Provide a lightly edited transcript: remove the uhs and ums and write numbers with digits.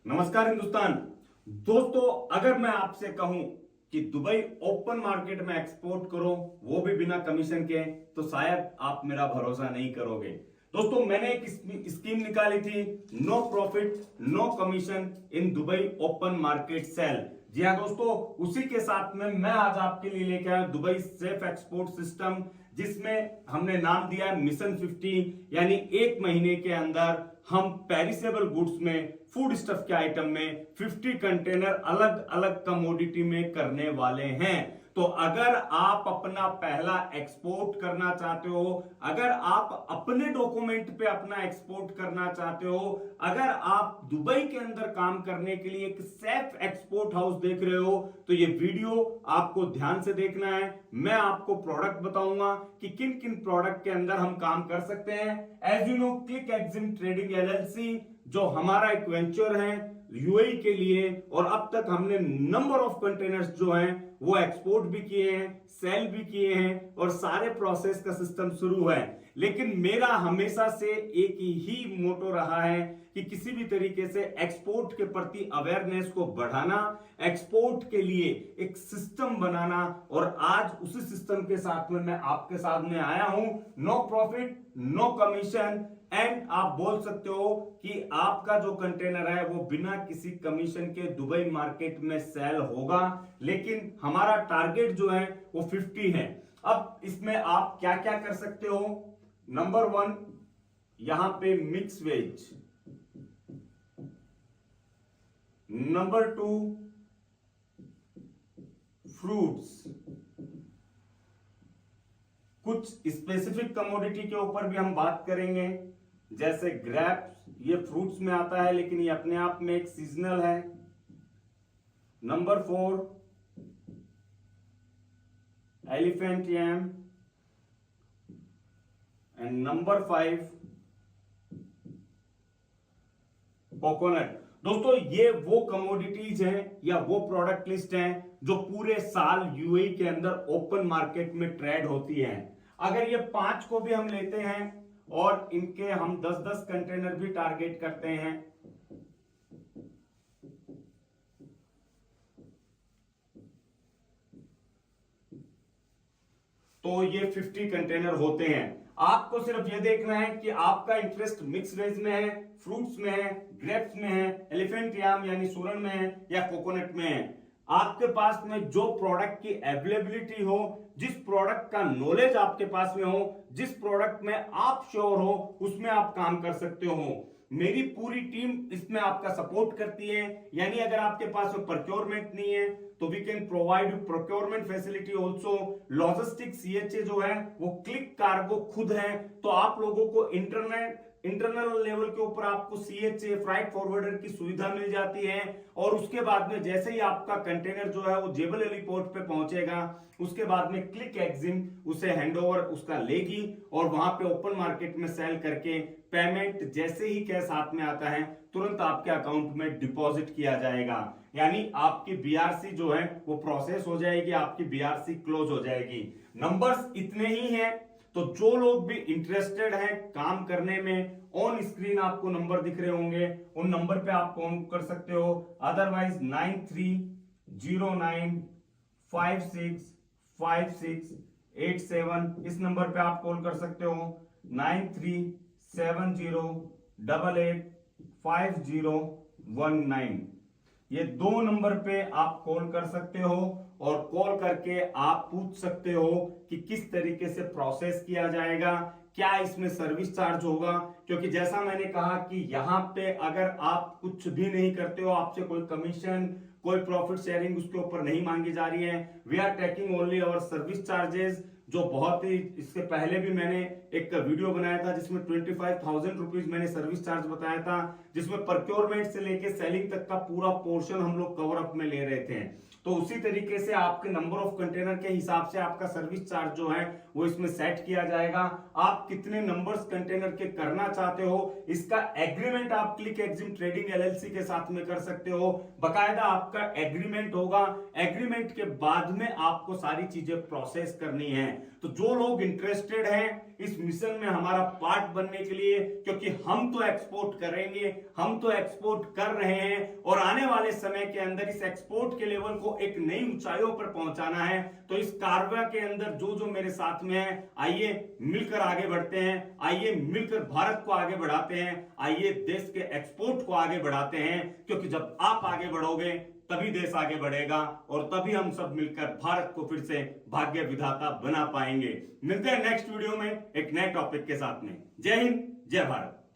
नमस्कार हिंदुस्तान। दोस्तों, अगर मैं आपसे कहूं कि दुबई ओपन मार्केट में एक्सपोर्ट करो, वो भी बिना कमीशन के, तो शायद आप मेरा भरोसा नहीं करोगे। दोस्तों, मैंने एक स्कीम निकाली थी, no profit no commission in Dubai open market sale. जी हाँ दोस्तों, उसी के साथ में मैं आज आपके लिए लेके आया दुबई सेफ एक्सपोर्ट सिस्टम, जिसमें हमने नाम दिया है मिशन 50। यानी एक महीने के अंदर हम पेरिसेबल गुड्स में, फूड स्टफ के आइटम में 50 कंटेनर अलग अलग कमोडिटी में करने वाले हैं। तो अगर आप अपना पहला एक्सपोर्ट करना चाहते हो, अगर आप अपने डॉक्यूमेंट पे अपना एक्सपोर्ट करना चाहते हो, अगर आप दुबई के अंदर काम करने के लिए एक सेफ एक्सपोर्ट हाउस देख रहे हो, तो ये वीडियो आपको ध्यान से देखना है। मैं आपको प्रोडक्ट बताऊंगा कि किन किन प्रोडक्ट के अंदर हम काम कर सकते हैं। As you know, click Exim trading LLC जो हमारा एक वेंचर है यूएई के लिए, और अब तक हमने नंबर ऑफ कंटेनर्स जो हैं वो एक्सपोर्ट भी किए हैं, सेल भी किए हैं, और सारे प्रोसेस का सिस्टम शुरू है। लेकिन मेरा हमेशा से एक ही मोटो रहा है कि किसी भी तरीके से एक्सपोर्ट के प्रति अवेयरनेस को बढ़ाना, एक्सपोर्ट के लिए एक सिस्टम बनाना, और आज उसी सिस्टम के साथ में मैं आपके सामने आया हूं। No profit no commission, and आप बोल सकते हो कि आपका जो कंटेनर है वो बिना किसी कमीशन के दुबई मार्केट में सेल होगा। लेकिन हमारा टारगेट जो है वो 50 है। अब इसमें आप क्या क्या कर सकते हो? नंबर 1, यहां पे मिक्स वेज। Number 2, fruits. कुछ स्पेसिफिक कमोडिटी के ऊपर भी हम बात करेंगे, जैसे ग्रेप्स, ये फ्रूट्स में आता है लेकिन ये अपने आप में एक सीजनल है। Number 4, elephant yam, and number 5, coconut. दोस्तों, ये वो कमोडिटीज हैं या वो प्रोडक्ट लिस्ट हैं जो पूरे साल यूएई के अंदर ओपन मार्केट में ट्रेड होती हैं। अगर ये 5 को भी हम लेते हैं और इनके हम 10-10 कंटेनर भी टारगेट करते हैं, तो ये 50 कंटेनर होते हैं। आपको सिर्फ ये देखना है कि आपका इंटरेस्ट मिक्स वेज में है, फ्रूट्स में है, ग्रेप्स में है, एलिफेंट याम यानी सूरन में है, या कोकोनट में है। आपके पास में जो प्रोडक्ट की अवेलेबिलिटी हो, जिस प्रोडक्ट का नॉलेज आपके पास में हो, जिस प्रोडक्ट में आप श्योर हो, उसमें आप काम कर सकते हो। मेरी पूरी टीम इसमें आपका सपोर्ट करती है। यानी अगर आपके पास में प्रोक्योरमेंट नहीं है तो we can provide procurement facility also. Logistic CHA जो है वो क्लिक कार्गो खुद है, तो आप लोगों को इंटरनल लेवल के ऊपर आपको सीएचए फ्राइट फॉरवर्डर की सुविधा मिल जाती है। और उसके बाद में जैसे ही आपका कंटेनर जो है वो जेबल एयरपोर्ट पे पहुंचेगा, उसके बाद में क्लिक एक्जिम उसे हैंडओवर उसका लेगी और वहां पे ओपन मार्केट में सेल करके पेमेंट जैसे ही कैश हाथ में आता है तुरंत आपके अकाउंट में डिपॉजिट किया जाएगा। यानी आपकी बीआरसी जो है वो प्रोसेस हो जाएगी, आपकी बीआरसी क्लोज हो जाएगी। नंबर्स इतने ही हैं, तो जो लोग भी इंटरेस्टेड हैं काम करने में, ऑन स्क्रीन आपको नंबर दिख रहे होंगे, उन नंबर पे आप कॉल कर सकते हो। अदरवाइज 9309565687 इस नंबर पे आप कॉल कर सकते हो। 9370885019 ये 2 नंबर पे आप कॉल कर सकते हो, और कॉल करके आप पूछ सकते हो कि किस तरीके से प्रोसेस किया जाएगा, क्या इसमें सर्विस चार्ज होगा। क्योंकि जैसा मैंने कहा कि यहां पे अगर आप कुछ भी नहीं करते हो, आपसे कोई कमीशन, कोई प्रॉफिट शेयरिंग उसके ऊपर नहीं मांगी जा रही है। We are taking only our service charges, जो बहुत ही, इसके पहले भी मैंने एक वीडियो बनाया था जिसमें 25,000 रुपीज मैंने सर्विस चार्ज बताया था, जिसमें प्रोक्योरमेंट से लेके सेलिंग तक का पूरा पोर्शन हम लोग कवर अप में ले रहे थे। तो उसी तरीके से आपके नंबर ऑफ कंटेनर के हिसाब से आपका सर्विस चार्ज जो है वो इसमें सेट किया जाएगा। आप कितने नंबर्स कंटेनर के करना चाहते हो, इसका एग्रीमेंट आप क्लिक एक्जिम ट्रेडिंग एलएलसी के साथ में कर सकते हो। बकायदा आपका एग्रीमेंट होगा, एग्रीमेंट के बाद में आपको सारी चीजें प्रोसेस करनी है। तो जो लोग इंटरेस्टेड हैं इस मिशन में हमारा पार्ट बनने के लिए, क्योंकि हम तो एक्सपोर्ट करेंगे, हम तो एक्सपोर्ट कर रहे हैं और आने वाले समय के अंदर इस एक्सपोर्ट के लेवल को एक नई ऊंचाइयों पर पहुंचाना है, तो इस कार्य के अंदर जो जो मेरे साथ में है, आइए मिलकर आगे बढ़ते हैं, आइए मिलकर भारत को आगे बढ़ाते हैं, आइए देश के एक्सपोर्ट को आगे बढ़ाते हैं, क्योंकि जब आप आगे बढ़ोगे तभी देश आगे बढ़ेगा और तभी हम सब मिलकर भारत को फिर से भाग्य विधाता बना पाएंगे। मिलते हैं नेक्स्ट वीडियो में एक नए टॉपिक के साथ में। जय हिंद, जय भारत।